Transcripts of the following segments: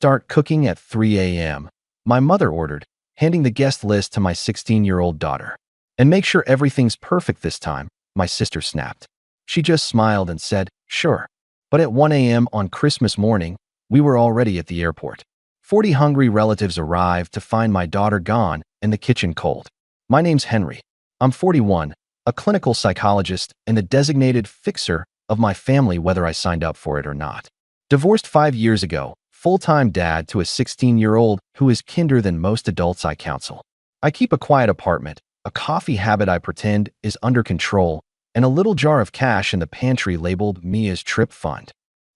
Start cooking at 3 a.m., my mother ordered, handing the guest list to my 16-year-old daughter. And make sure everything's perfect this time, my sister snapped. She just smiled and said, sure. But at 1 a.m. on Christmas morning, we were already at the airport. 40 hungry relatives arrived to find my daughter gone and the kitchen cold. My name's Henry. I'm 41, a clinical psychologist and the designated fixer of my family whether I signed up for it or not. Divorced 5 years ago, full-time dad to a 16-year-old who is kinder than most adults I counsel. I keep a quiet apartment, a coffee habit I pretend is under control, and a little jar of cash in the pantry labeled Mia's Trip Fund.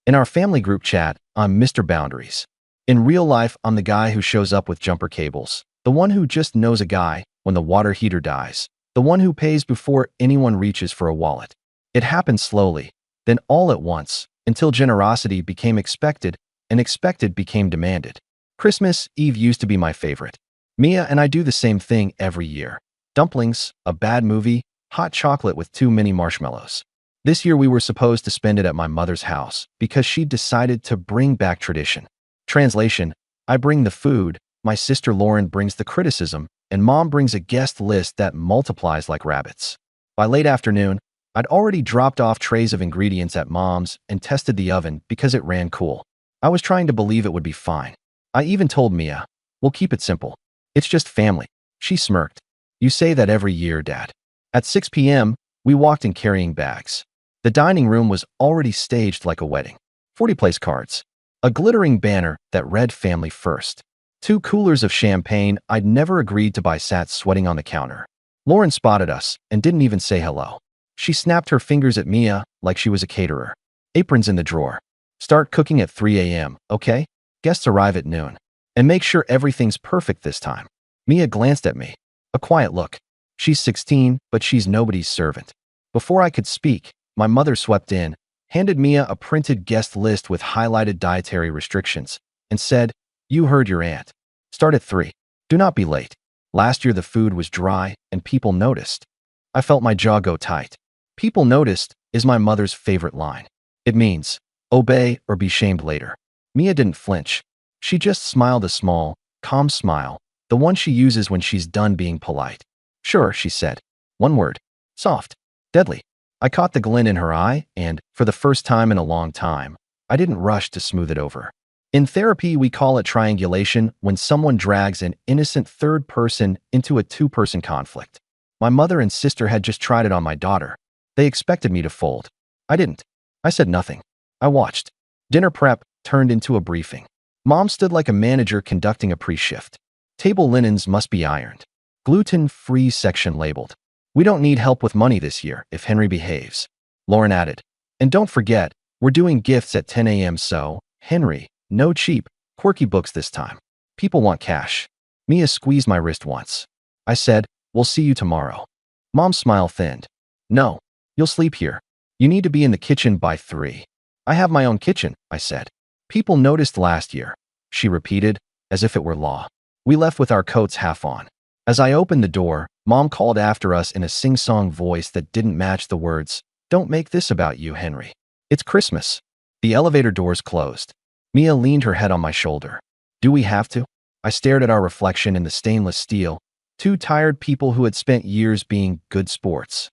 In our family group chat, I'm Mr. Boundaries. In real life, I'm the guy who shows up with jumper cables, the one who just knows a guy when the water heater dies, the one who pays before anyone reaches for a wallet. It happened slowly, then all at once, until generosity became expected and expected became demanded. Christmas Eve used to be my favorite. Mia and I do the same thing every year. Dumplings, a bad movie, hot chocolate with too many marshmallows. This year we were supposed to spend it at my mother's house because she decided to bring back tradition. Translation: I bring the food, my sister Lauren brings the criticism, and mom brings a guest list that multiplies like rabbits. By late afternoon, I'd already dropped off trays of ingredients at mom's and tested the oven because it ran cool. I was trying to believe it would be fine. I even told Mia, we'll keep it simple. It's just family. She smirked. You say that every year, Dad. At 6 p.m., we walked in carrying bags. The dining room was already staged like a wedding. 40 place cards. A glittering banner that read Family First. 2 coolers of champagne I'd never agreed to buy sat sweating on the counter. Lauren spotted us and didn't even say hello. She snapped her fingers at Mia like she was a caterer. Aprons in the drawer. Start cooking at 3 a.m., okay? Guests arrive at noon. And make sure everything's perfect this time. Mia glanced at me. A quiet look. She's 16, but she's nobody's servant. Before I could speak, my mother swept in, handed Mia a printed guest list with highlighted dietary restrictions, and said, you heard your aunt. Start at 3. Do not be late. Last year the food was dry, and people noticed. I felt my jaw go tight. People noticed is my mother's favorite line. It means, obey or be shamed later. Mia didn't flinch. She just smiled a small, calm smile, the one she uses when she's done being polite. Sure, she said. One word. Soft. Deadly. I caught the glint in her eye, and, for the first time in a long time, I didn't rush to smooth it over. In therapy, we call it triangulation when someone drags an innocent third person into a two-person conflict. My mother and sister had just tried it on my daughter. They expected me to fold. I didn't. I said nothing. I watched. Dinner prep turned into a briefing. Mom stood like a manager conducting a pre-shift. Table linens must be ironed. Gluten-free section labeled. We don't need help with money this year if Henry behaves. Lauren added. And don't forget, we're doing gifts at 10 a.m. so, Henry, no cheap, quirky books this time. People want cash. Mia squeezed my wrist once. I said, we'll see you tomorrow. Mom's smile thinned. No, you'll sleep here. You need to be in the kitchen by 3. I have my own kitchen, I said. People noticed last year, she repeated, as if it were law. We left with our coats half on. As I opened the door, Mom called after us in a sing-song voice that didn't match the words, don't make this about you, Henry. It's Christmas. The elevator doors closed. Mia leaned her head on my shoulder. Do we have to? I stared at our reflection in the stainless steel, 2 tired people who had spent years being good sports.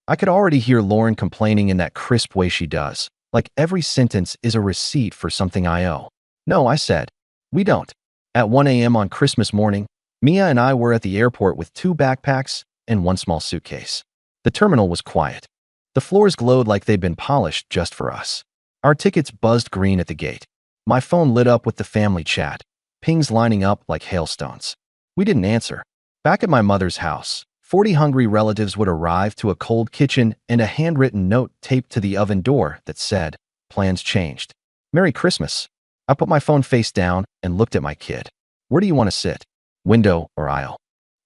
I could already hear Lauren complaining in that crisp way she does, like every sentence is a receipt for something I owe. No, I said. We don't. At 1 a.m. on Christmas morning, Mia and I were at the airport with 2 backpacks and 1 small suitcase. The terminal was quiet. The floors glowed like they'd been polished just for us. Our tickets buzzed green at the gate. My phone lit up with the family chat, pings lining up like hailstones. We didn't answer. Back at my mother's house, 40 hungry relatives would arrive to a cold kitchen and a handwritten note taped to the oven door that said, plans changed. Merry Christmas. I put my phone face down and looked at my kid. Where do you want to sit? Window or aisle?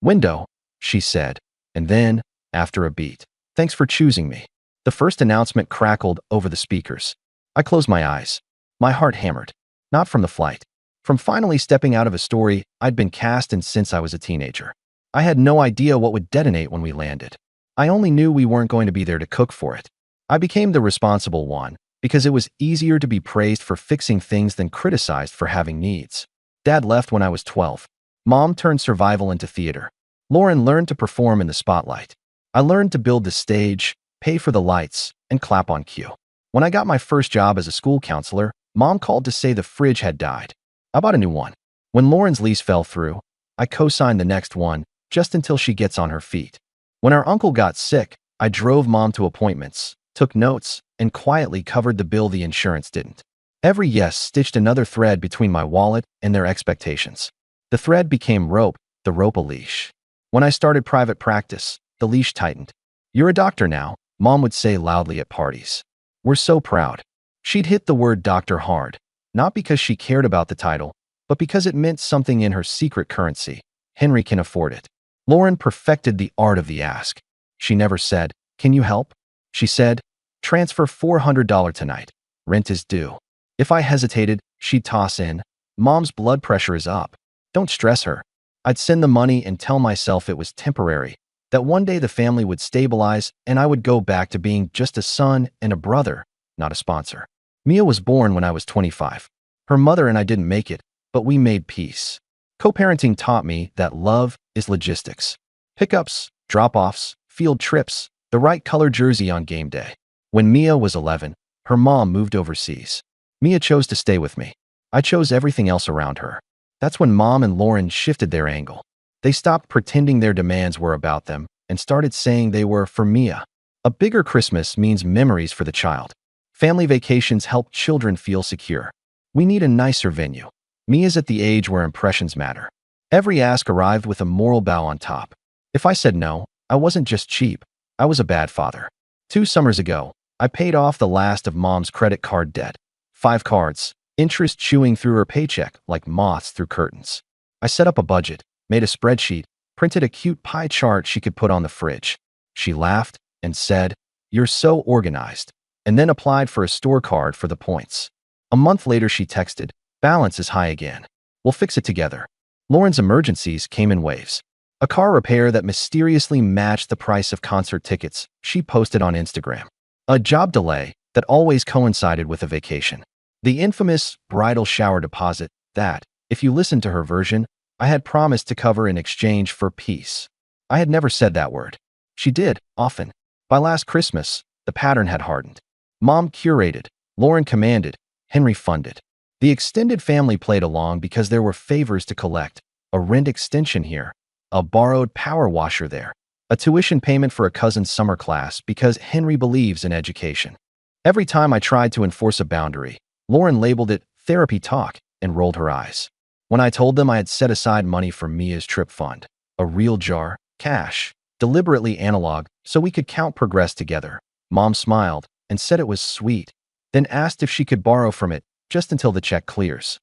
Window, she said, and then, after a beat, thanks for choosing me. The first announcement crackled over the speakers. I closed my eyes. My heart hammered. Not from the flight. From finally stepping out of a story I'd been cast in since I was a teenager. I had no idea what would detonate when we landed. I only knew we weren't going to be there to cook for it. I became the responsible one, because it was easier to be praised for fixing things than criticized for having needs. Dad left when I was 12. Mom turned survival into theater. Lauren learned to perform in the spotlight. I learned to build the stage, pay for the lights, and clap on cue. When I got my first job as a school counselor, Mom called to say the fridge had died. I bought a new one. When Lauren's lease fell through, I co-signed the next one, just until she gets on her feet. When our uncle got sick, I drove Mom to appointments, took notes, and quietly covered the bill the insurance didn't. Every yes stitched another thread between my wallet and their expectations. The thread became rope, the rope a leash. When I started private practice, the leash tightened. "You're a doctor now," Mom would say loudly at parties. "We're so proud." She'd hit the word doctor hard, not because she cared about the title, but because it meant something in her secret currency. Henry can afford it. Lauren perfected the art of the ask. She never said, "Can you help?" She said, "Transfer $400 tonight. Rent is due." If I hesitated, she'd toss in, "Mom's blood pressure is up. Don't stress her." I'd send the money and tell myself it was temporary, that one day the family would stabilize and I would go back to being just a son and a brother, not a sponsor. Mia was born when I was 25. Her mother and I didn't make it, but we made peace. Co-parenting taught me that love is logistics. Pickups, drop-offs, field trips, the right color jersey on game day. When Mia was 11, her mom moved overseas. Mia chose to stay with me. I chose everything else around her. That's when Mom and Lauren shifted their angle. They stopped pretending their demands were about them and started saying they were for Mia. A bigger Christmas means memories for the child. Family vacations help children feel secure. We need a nicer venue. Mia's at the age where impressions matter. Every ask arrived with a moral bow on top. If I said no, I wasn't just cheap, I was a bad father. 2 summers ago, I paid off the last of Mom's credit card debt. 5 cards, interest chewing through her paycheck like moths through curtains. I set up a budget, made a spreadsheet, printed a cute pie chart she could put on the fridge. She laughed and said, "You're so organized," and then applied for a store card for the points. A month later she texted, "Balance is high again. We'll fix it together." Lauren's emergencies came in waves. A car repair that mysteriously matched the price of concert tickets she posted on Instagram. A job delay that always coincided with a vacation. The infamous bridal shower deposit that, if you listened to her version, I had promised to cover in exchange for peace. I had never said that word. She did, often. By last Christmas, the pattern had hardened. Mom curated, Lauren commanded, Henry funded. The extended family played along because there were favors to collect, a rent extension here, a borrowed power washer there, a tuition payment for a cousin's summer class because Henry believes in education. Every time I tried to enforce a boundary, Lauren labeled it therapy talk and rolled her eyes. When I told them I had set aside money for Mia's trip fund, a real jar, cash, deliberately analog, so we could count progress together, Mom smiled and said it was sweet, then asked if she could borrow from it just until the check clears.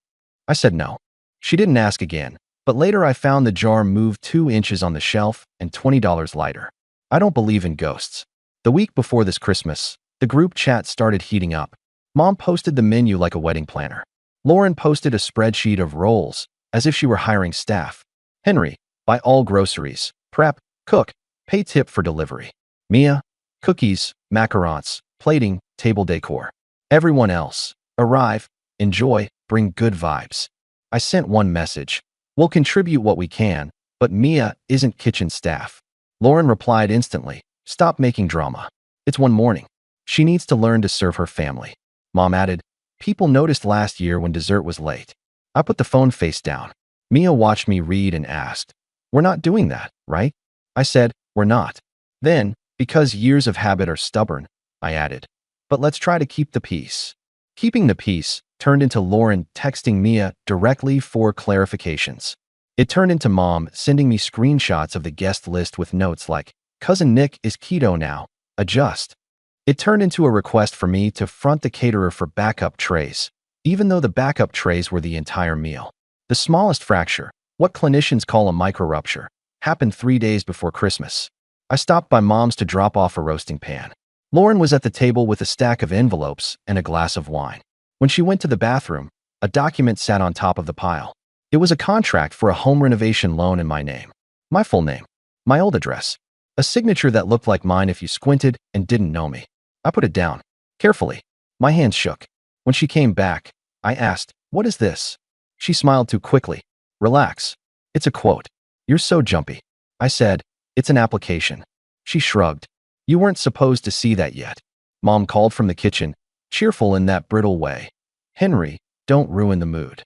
I said no. She didn't ask again, but later I found the jar moved 2 inches on the shelf and $20 lighter. I don't believe in ghosts. The week before this Christmas, the group chat started heating up. Mom posted the menu like a wedding planner. Lauren posted a spreadsheet of roles, as if she were hiring staff. Henry, buy all groceries, prep, cook, pay tip for delivery. Mia, cookies, macarons, plating, table decor. Everyone else, arrive, enjoy, bring good vibes. I sent one message. We'll contribute what we can, but Mia isn't kitchen staff. Lauren replied instantly, stop making drama. It's one morning. She needs to learn to serve her family. Mom added, people noticed last year when dessert was late. I put the phone face down. Mia watched me read and asked, we're not doing that, right? I said, we're not. Then, because years of habit are stubborn, I added, but let's try to keep the peace. Keeping the peace turned into Lauren texting Mia directly for clarifications. It turned into Mom sending me screenshots of the guest list with notes like, Cousin Nick is keto now, adjust. It turned into a request for me to front the caterer for backup trays, even though the backup trays were the entire meal. The smallest fracture, what clinicians call a micro-rupture, happened 3 days before Christmas. I stopped by Mom's to drop off a roasting pan. Lauren was at the table with a stack of envelopes and a glass of wine. When she went to the bathroom, a document sat on top of the pile. It was a contract for a home renovation loan in my name. My full name. My old address. A signature that looked like mine if you squinted and didn't know me. I put it down. Carefully. My hands shook. When she came back, I asked, "What is this?" She smiled too quickly. "Relax. It's a quote." "You're so jumpy." I said, "It's an application." She shrugged. "You weren't supposed to see that yet." Mom called from the kitchen, cheerful in that brittle way. "Henry, don't ruin the mood."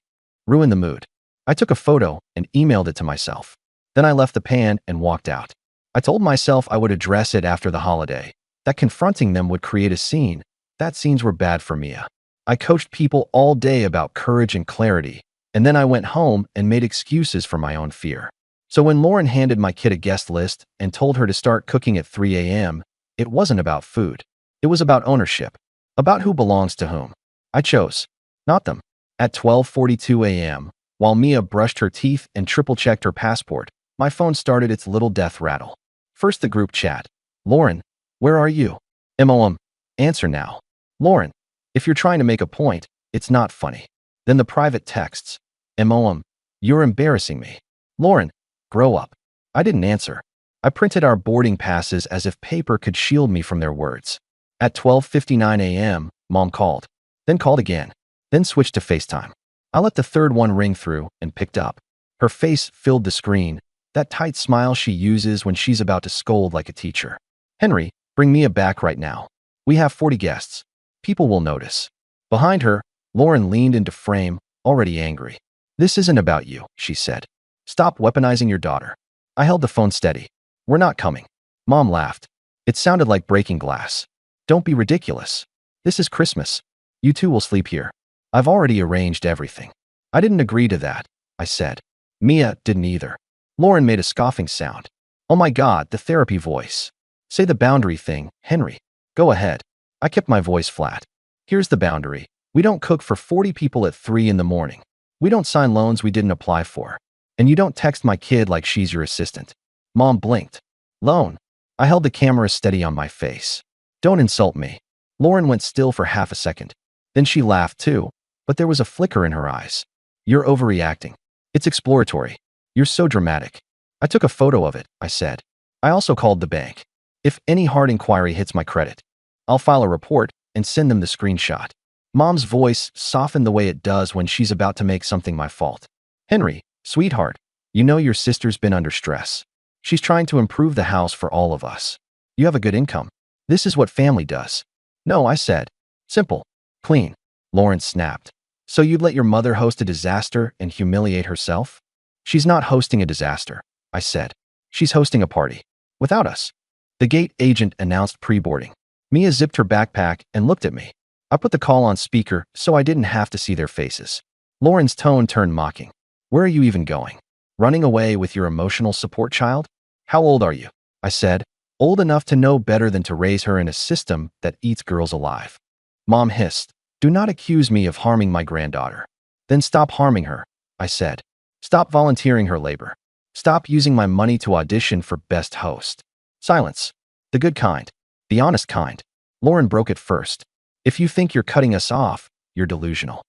Ruin the mood. I took a photo and emailed it to myself. Then I left the pan and walked out. I told myself I would address it after the holiday, that confronting them would create a scene. That scenes were bad for Mia. I coached people all day about courage and clarity, and then I went home and made excuses for my own fear. So when Lauren handed my kid a guest list and told her to start cooking at 3 a.m., it wasn't about food. It was about ownership, about who belongs to whom. I chose, not them. At 12:42 a.m., while Mia brushed her teeth and triple-checked her passport, my phone started its little death rattle. First the group chat. "Lauren, where are you?" "MOM. Answer now." "Lauren, if you're trying to make a point, it's not funny." Then the private texts. "MOM. You're embarrassing me." "Lauren, grow up." I didn't answer. I printed our boarding passes as if paper could shield me from their words. At 12:59 a.m., Mom called. Then called again. Then switched to FaceTime. I let the third one ring through and picked up. Her face filled the screen, that tight smile she uses when she's about to scold like a teacher. "Henry, bring Mia back right now. We have 40 guests. People will notice." Behind her, Lauren leaned into frame, already angry. "This isn't about you," she said. "Stop weaponizing your daughter." I held the phone steady. "We're not coming." Mom laughed. It sounded like breaking glass. "Don't be ridiculous. This is Christmas. You two will sleep here. I've already arranged everything." I didn't agree to that, I said. Mia didn't either. Lauren made a scoffing sound. "Oh my God, the therapy voice. Say the boundary thing, Henry." "Go ahead." I kept my voice flat. "Here's the boundary. We don't cook for 40 people at 3 in the morning. We don't sign loans we didn't apply for. And you don't text my kid like she's your assistant." Mom blinked. "Loan." I held the camera steady on my face. "Don't insult me." Lauren went still for half a second. Then she laughed too, but there was a flicker in her eyes. "You're overreacting. It's exploratory. You're so dramatic." "I took a photo of it," I said. "I also called the bank. If any hard inquiry hits my credit, I'll file a report and send them the screenshot." Mom's voice softened the way it does when she's about to make something my fault. "Henry, sweetheart, you know your sister's been under stress. She's trying to improve the house for all of us. You have a good income. This is what family does." "No," I said. "Simple. Clean." Lauren snapped. "So you'd let your mother host a disaster and humiliate herself?" "She's not hosting a disaster," I said. "She's hosting a party. Without us." The gate agent announced pre-boarding. Mia zipped her backpack and looked at me. I put the call on speaker so I didn't have to see their faces. Lauren's tone turned mocking. "Where are you even going? Running away with your emotional support child? How old are you?" I said, "Old enough to know better than to raise her in a system that eats girls alive." Mom hissed. "Do not accuse me of harming my granddaughter." "Then stop harming her," I said. "Stop volunteering her labor. Stop using my money to audition for best host." Silence. The good kind. The honest kind. Lauren broke it first. "If you think you're cutting us off, you're delusional."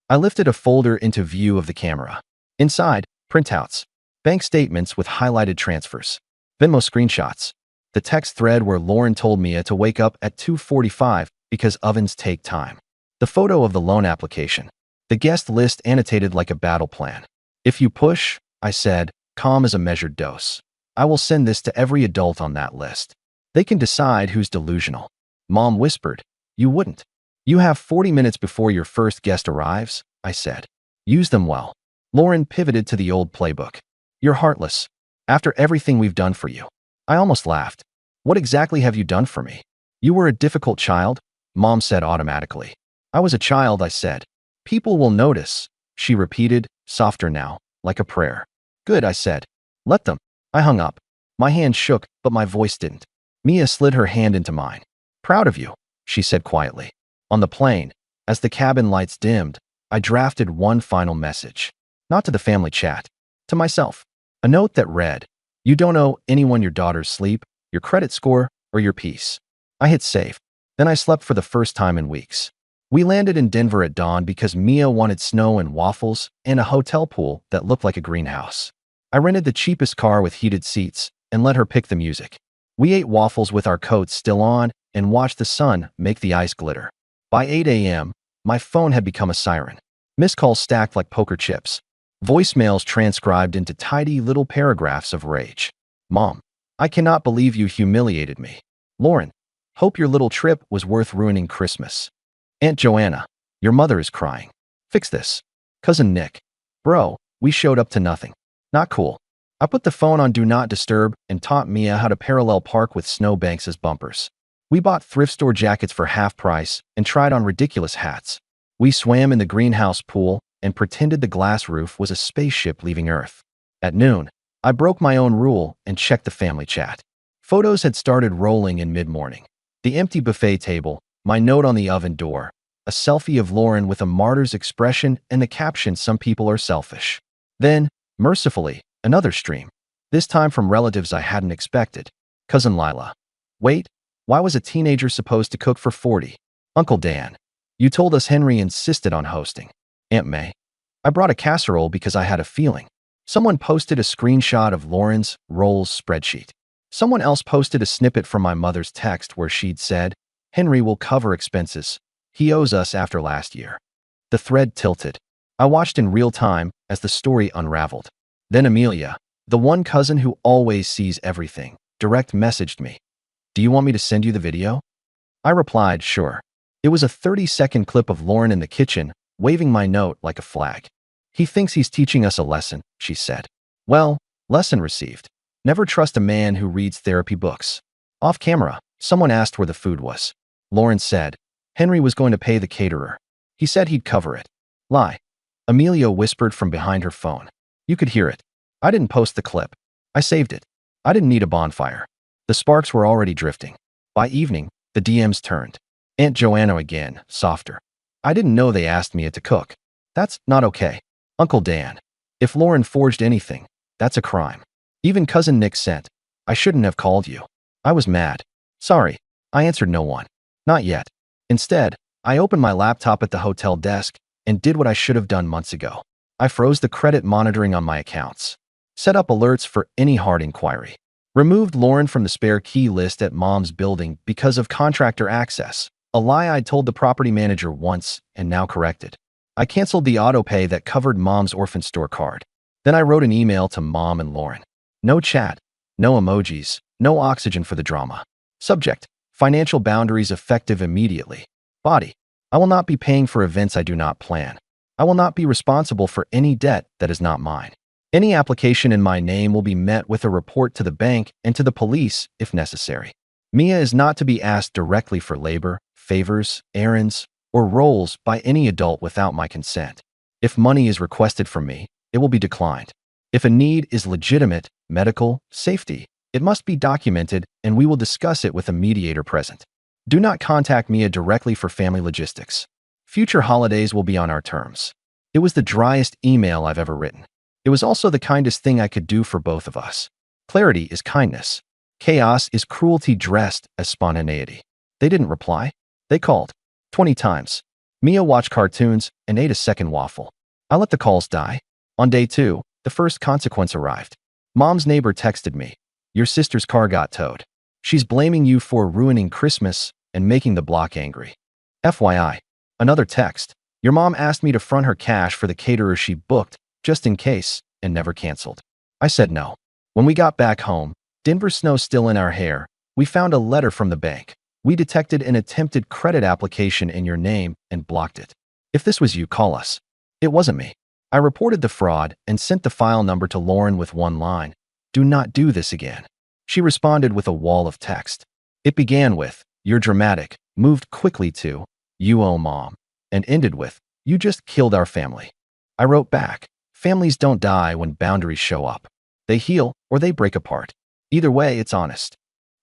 I lifted a folder into view of the camera. Inside, printouts. Bank statements with highlighted transfers. Venmo screenshots. The text thread where Lauren told Mia to wake up at 2:45 because ovens take time. The photo of the loan application. The guest list annotated like a battle plan. "If you push," I said, calm as a measured dose, "I will send this to every adult on that list. They can decide who's delusional." Mom whispered, "You wouldn't." "You have 40 minutes before your first guest arrives," I said. "Use them well." Lauren pivoted to the old playbook. "You're heartless. After everything we've done for you." I almost laughed. "What exactly have you done for me?" "You were a difficult child," Mom said automatically. "I was a child," I said. "People will notice," she repeated, softer now, like a prayer. "Good," I said. "Let them." I hung up. My hand shook, but my voice didn't. Mia slid her hand into mine. "Proud of you," she said quietly. On the plane, as the cabin lights dimmed, I drafted one final message. Not to the family chat. To myself. A note that read, "You don't owe anyone your daughter's sleep, your credit score, or your peace." I hit save. Then I slept for the first time in weeks. We landed in Denver at dawn because Mia wanted snow and waffles and a hotel pool that looked like a greenhouse. I rented the cheapest car with heated seats and let her pick the music. We ate waffles with our coats still on and watched the sun make the ice glitter. By 8 a.m., my phone had become a siren. Missed calls stacked like poker chips. Voicemails transcribed into tidy little paragraphs of rage. Mom, I cannot believe you humiliated me. Lauren, hope your little trip was worth ruining Christmas. Aunt Joanna, your mother is crying. Fix this. Cousin Nick, bro, we showed up to nothing. Not cool. I put the phone on Do Not Disturb and taught Mia how to parallel park with snowbanks as bumpers. We bought thrift store jackets for half price and tried on ridiculous hats. We swam in the greenhouse pool and pretended the glass roof was a spaceship leaving Earth. At noon, I broke my own rule and checked the family chat. Photos had started rolling in mid-morning. The empty buffet table, my note on the oven door, a selfie of Lauren with a martyr's expression and the caption, "Some people are selfish." Then, mercifully, another stream, this time from relatives I hadn't expected. Cousin Lila. Wait, why was a teenager supposed to cook for 40? Uncle Dan. You told us Henry insisted on hosting. Aunt May. I brought a casserole because I had a feeling. Someone posted a screenshot of Lauren's rolls spreadsheet. Someone else posted a snippet from my mother's text where she'd said, Henry will cover expenses. He owes us after last year. The thread tilted. I watched in real time as the story unraveled. Then Amelia, the one cousin who always sees everything, direct messaged me. Do you want me to send you the video? I replied, sure. It was a 30-second clip of Lauren in the kitchen, waving my note like a flag. He thinks he's teaching us a lesson, she said. Well, lesson received. Never trust a man who reads therapy books. Off camera, someone asked where the food was. Lauren said, Henry was going to pay the caterer. He said he'd cover it. Lie. Amelia whispered from behind her phone. You could hear it. I didn't post the clip. I saved it. I didn't need a bonfire. The sparks were already drifting. By evening, the DMs turned. Aunt Joanna again, softer. I didn't know they asked Mia to cook. That's not okay. Uncle Dan. If Lauren forged anything, that's a crime. Even Cousin Nick sent. I shouldn't have called you. I was mad. Sorry. I answered no one. Not yet. Instead, I opened my laptop at the hotel desk and did what I should have done months ago. I froze the credit monitoring on my accounts. Set up alerts for any hard inquiry. Removed Lauren from the spare key list at Mom's building because of contractor access, a lie I'd told the property manager once and now corrected. I canceled the autopay that covered Mom's orphan store card. Then I wrote an email to Mom and Lauren. No chat, no emojis, no oxygen for the drama. Subject, financial boundaries effective immediately. Body, I will not be paying for events I do not plan. I will not be responsible for any debt that is not mine. Any application in my name will be met with a report to the bank and to the police if necessary. Mia is not to be asked directly for labor, favors, errands, or roles by any adult without my consent. If money is requested from me, it will be declined. If a need is legitimate, medical, safety, it must be documented and we will discuss it with a mediator present. Do not contact Mia directly for family logistics. Future holidays will be on our terms. It was the driest email I've ever written. It was also the kindest thing I could do for both of us. Clarity is kindness. Chaos is cruelty dressed as spontaneity. They didn't reply. They called. 20 times. Mia watched cartoons and ate a second waffle. I let the calls die. On day 2, the first consequence arrived. Mom's neighbor texted me. Your sister's car got towed. She's blaming you for ruining Christmas and making the block angry. FYI. Another text. Your mom asked me to front her cash for the caterer she booked, just in case, and never canceled. I said no. When we got back home, Denver snow still in our hair, we found a letter from the bank. We detected an attempted credit application in your name and blocked it. If this was you, call us. It wasn't me. I reported the fraud and sent the file number to Lauren with one line. Do not do this again. She responded with a wall of text. It began with, you're dramatic, moved quickly to, you owe Mom, and ended with, you just killed our family. I wrote back, families don't die when boundaries show up. They heal or they break apart. Either way, it's honest.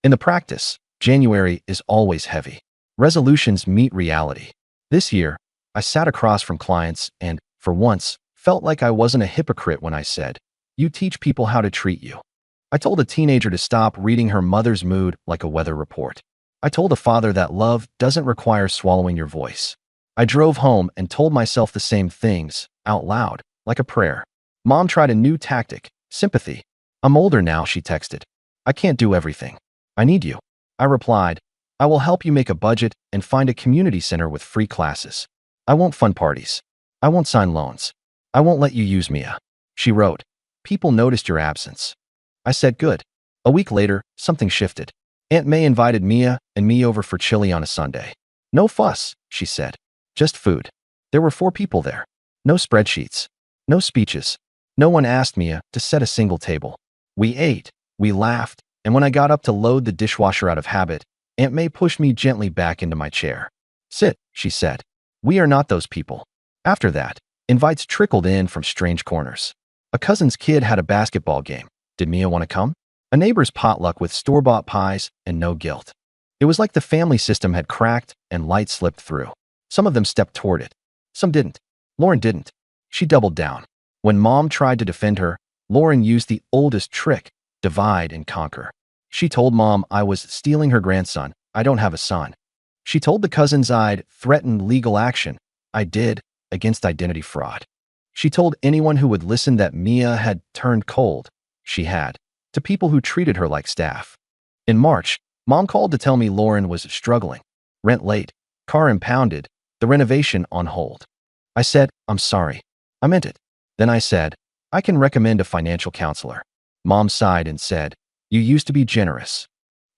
In the practice, January is always heavy. Resolutions meet reality. This year, I sat across from clients and, for once, felt like I wasn't a hypocrite when I said, you teach people how to treat you. I told a teenager to stop reading her mother's mood like a weather report. I told a father that love doesn't require swallowing your voice. I drove home and told myself the same things, out loud, like a prayer. Mom tried a new tactic, sympathy. I'm older now, she texted. I can't do everything. I need you. I replied, I will help you make a budget and find a community center with free classes. I won't fund parties. I won't sign loans. I won't let you use Mia. She wrote, people noticed your absence. I said good. A week later, something shifted. Aunt May invited Mia and me over for chili on a Sunday. No fuss, she said. Just food. There were 4 people there. No spreadsheets. No speeches. No one asked Mia to set a single table. We ate. We laughed. And when I got up to load the dishwasher out of habit, Aunt May pushed me gently back into my chair. Sit, she said. We are not those people. After that, invites trickled in from strange corners. A cousin's kid had a basketball game. Did Mia want to come? A neighbor's potluck with store-bought pies and no guilt. It was like the family system had cracked and light slipped through. Some of them stepped toward it. Some didn't. Lauren didn't. She doubled down. When Mom tried to defend her, Lauren used the oldest trick, divide and conquer. She told Mom I was stealing her grandson. I don't have a son. She told the cousins I'd threatened legal action. I did, against identity fraud. She told anyone who would listen that Mia had turned cold. She had. To people who treated her like staff. In March, Mom called to tell me Lauren was struggling. Rent late, car impounded, the renovation on hold. I said, I'm sorry. I meant it. Then I said, I can recommend a financial counselor. Mom sighed and said, you used to be generous.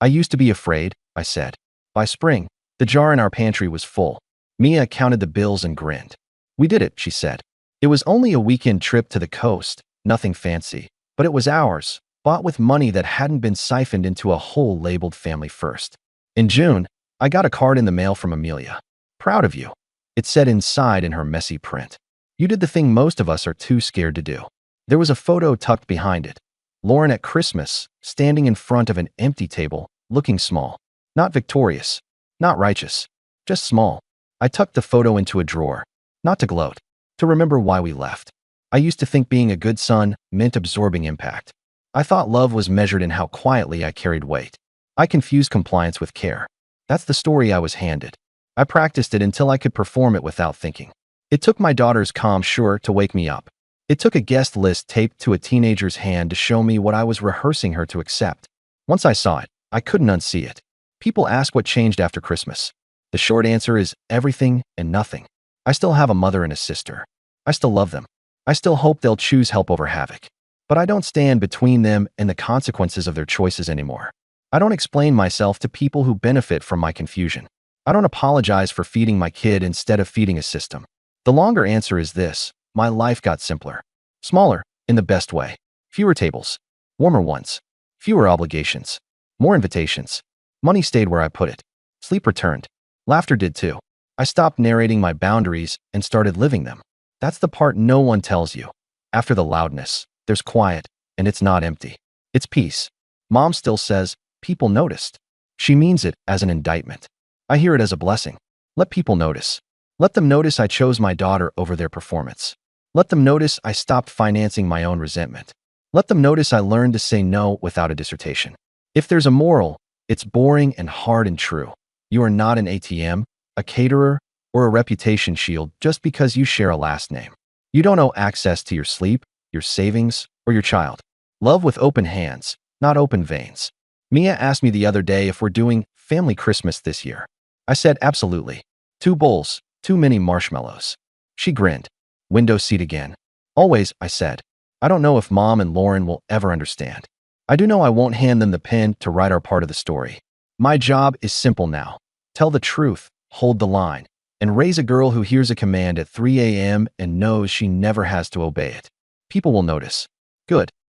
I used to be afraid, I said. By spring, the jar in our pantry was full. Mia counted the bills and grinned. We did it, she said. It was only a weekend trip to the coast, nothing fancy, but it was ours, bought with money that hadn't been siphoned into a hole labeled Family First. In June, I got a card in the mail from Amelia. Proud of you. It said inside in her messy print. You did the thing most of us are too scared to do. There was a photo tucked behind it. Lauren at Christmas, standing in front of an empty table, looking small. Not victorious. Not righteous. Just small. I tucked the photo into a drawer. Not to gloat. To remember why we left. I used to think being a good son meant absorbing impact. I thought love was measured in how quietly I carried weight. I confused compliance with care. That's the story I was handed. I practiced it until I could perform it without thinking. It took my daughter's calm sure to wake me up. It took a guest list taped to a teenager's hand to show me what I was rehearsing her to accept. Once I saw it, I couldn't unsee it. People ask what changed after Christmas. The short answer is everything and nothing. I still have a mother and a sister. I still love them. I still hope they'll choose help over havoc. But I don't stand between them and the consequences of their choices anymore. I don't explain myself to people who benefit from my confusion. I don't apologize for feeding my kid instead of feeding a system. The longer answer is this: my life got simpler. Smaller, in the best way. Fewer tables. Warmer ones. Fewer obligations. More invitations. Money stayed where I put it. Sleep returned. Laughter did too. I stopped narrating my boundaries and started living them. That's the part no one tells you. After the loudness, there's quiet, and it's not empty. It's peace. Mom still says, people noticed. She means it as an indictment. I hear it as a blessing. Let people notice. Let them notice I chose my daughter over their performance. Let them notice I stopped financing my own resentment. Let them notice I learned to say no without a dissertation. If there's a moral, it's boring and hard and true. You are not an ATM, a caterer, or a reputation shield just because you share a last name. You don't owe access to your sleep, your savings, or your child. Love with open hands, not open veins. Mia asked me the other day if we're doing family Christmas this year. I said absolutely. 2 bowls, too many marshmallows. She grinned. Window seat again. Always, I said. I don't know if Mom and Lauren will ever understand. I do know I won't hand them the pen to write our part of the story. My job is simple now. Tell the truth, hold the line, and raise a girl who hears a command at 3 a.m. and knows she never has to obey it. People will notice. Good.